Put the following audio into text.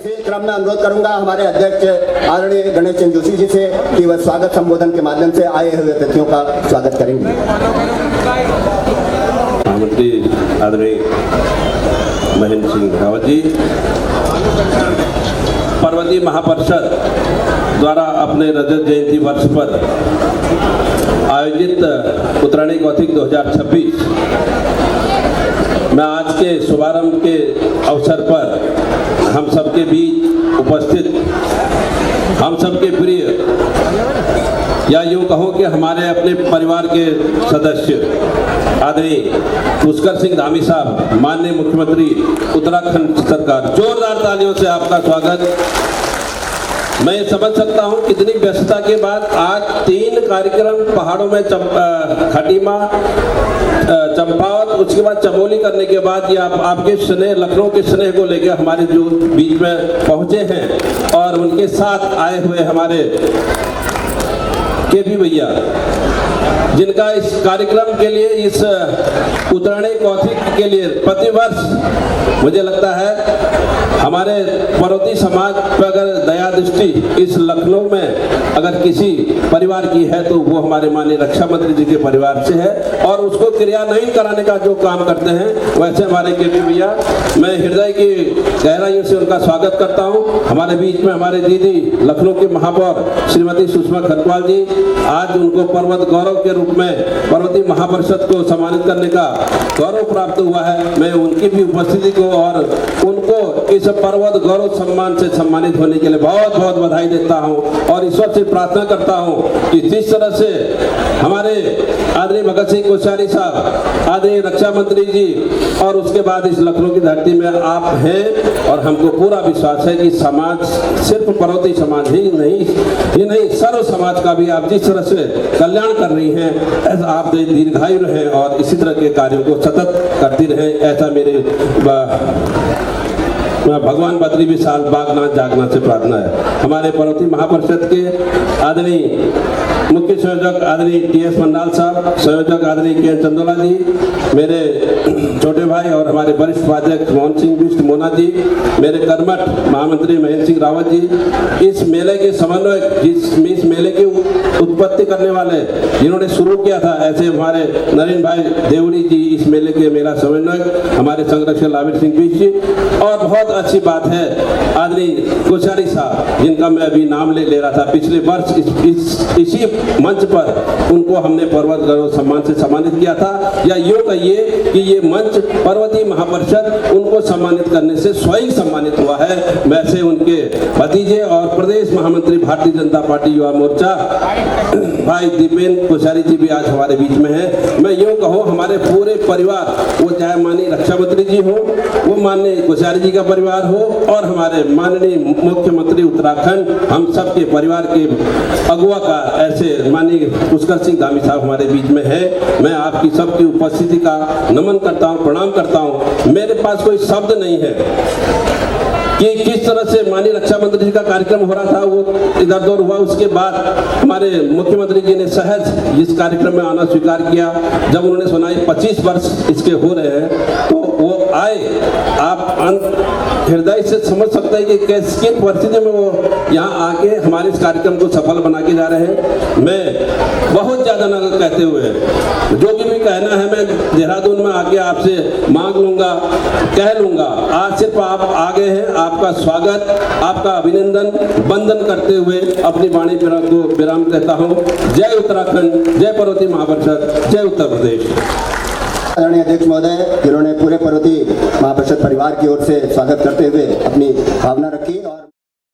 महामंत्री आदरणीय महेंद्र सिंह रावत जी, पर्वतीय महापरिषद द्वारा अपने रजत जयंती वर्ष पर आयोजित उत्तरायणी कौथिग 2026 में आज के शुभारंभ के अवसर पर हम सबके बीच उपस्थित हम सबके प्रिय या यूँ कहो कि हमारे अपने परिवार के सदस्य आदरणीय पुष्कर सिंह धामी साहब, माननीय मुख्यमंत्री उत्तराखंड सरकार, जोरदार तालियों से आपका स्वागत। मैं समझ सकता हूं कितनी व्यस्तता के बाद आज 3 कार्यक्रम पहाड़ों में खटीमा, चंपावत, उसके बाद चमोली करने के बाद ये आपके स्नेह, लखनऊ के स्नेह को लेकर हमारे जो बीच में पहुंचे हैं और उनके साथ आए हुए हमारे केपी भैया, जिनका इस कार्यक्रम के लिए, इस उत्तरायणी कौथिग के लिए प्रतिवर्ष मुझे लगता है हमारे पर्वतीय समाज पर अगर दया दृष्टि इस लखनऊ में अगर किसी परिवार की है तो वो हमारे माननीय रक्षा मंत्री जी के परिवार से है और उसको क्रियान्वयन कराने का जो काम करते हैं वैसे हमारे केपी भैया, मैं हृदय की गहराइयों से उनका स्वागत करता हूं। हमारे बीच में हमारे दीदी लखनऊ के महापौर श्रीमती सुषमा खरवाल जी, आज उनको पर्वत गौरव के रूप में पर्वतीय महापरिषद को सम्मानित करने का गौरव प्राप्त हुआ है। मैं उनकी भी उपस्थिति को और उनको इस पर्वत गौरव सम्मान से सम्मानित होने के लिए बहुत बहुत बधाई देता हूं और ईश्वर से प्रार्थना करता हूं कि जिस तरह से हमारे आदरणीय भगत सिंह कोश्यारी साहब, आदरणीय रक्षा मंत्री जी और उसके बाद इस लखनऊ की धरती में आप हैं और हमको पूरा विश्वास है कि समाज, सिर्फ पर्वतीय समाज ही नहीं सर्व समाज का भी आप जिस तरह से कल्याण कर रही हैं, आप दीर्घायु रहें और इसी तरह के कार्यों को सतत करती रहें, ऐसा मेरे भगवान बद्री विशाल बागनाथ जागनाथ से प्रार्थना है। हमारे पर्वतीय महापरिषद के आदरणीय मुख्य संयोजक आदरणीय टी.एस. मंडाल साहब, संयोजक आदरणीय के चंदोला जी, मेरे छोटे भाई और हमारे वरिष्ठ उपाध्यक्ष मोहन सिंह बिष्ट मोना जी, मेरे कर्मठ महामंत्री महेंद्र सिंह रावत जी, इस मेले के समन्वयक, इस मेले की उत्पत्ति करने वाले जिन्होंने शुरू किया था, ऐसे हमारे नरेंद्र भाई देवड़ी जी, इस मेले के मेला समन्वयक हमारे संरक्षक लाविर सिंह बिष्ट जी, और बहुत अच्छी बात है आदरणीय कोश्यारी साहब, जिनका मैं अभी नाम ले रहा था, पिछले वर्ष इसी मंच पर उनको हमने पर्वत गौरव सम्मान से सम्मानित किया था, या यूँ कहिए कि ये मंच पर्वतीय महापरिषद उनको सम्मानित करने से स्वयं सम्मानित हुआ है। वैसे उनके भतीजे और प्रदेश महामंत्री भारतीय जनता पार्टी युवा मोर्चा भाई दीपेंद्र कोश्यारी जी भी आज हमारे बीच में है। मैं यूँ कहूँ हमारे पूरे परिवार, वो चाहे माननीय रक्षा मंत्री जी हो, वो माननीय कोश्यारी जी का परिवार हो और हमारे माननीय मुख्यमंत्री उत्तराखंड, हम सबके परिवार के अगुआ का ऐसे माननीय पुष्कर सिंह धामी साहब हमारे बीच में है। मैं आपकी सबकी उपस्थिति का नमन करता हूं, प्रणाम करता हूं। मेरे पास कोई शब्द नहीं है कि किस तरह से माननीय रक्षा मंत्री जी का कार्यक्रम हो रहा था, वो इधर उधर हुआ, उसके बाद हमारे मुख्यमंत्री जी ने सहज इस कार्यक्रम में आना स्वीकार किया। जब उन्होंने सुना 25 वर्ष इसके हो रहे हैं तो वो आए। आप हृदय से समझ सकते हैं कि किस परिस्थिति में वो यहाँ आके हमारे इस कार्यक्रम को सफल बना के जा रहे हैं। मैं बहुत ज़्यादा न कहते हुए जो भी कहना है मैं देहरादून में आके आपसे मांग लूँगा, कह लूँगा। आज सिर्फ आप आगे हैं, आपका स्वागत, आपका अभिनंदन, वंदन करते हुए अपनी वाणी को विराम देता हूँ। जय उत्तराखंड, जय पर्वतीय महापरिषद, जय उत्तर प्रदेश। आदरणीय अध्यक्ष महोदय, जिन्होंने पूरे पर्वतीय महापरिषद परिवार की ओर से स्वागत करते हुए अपनी भावना रखी और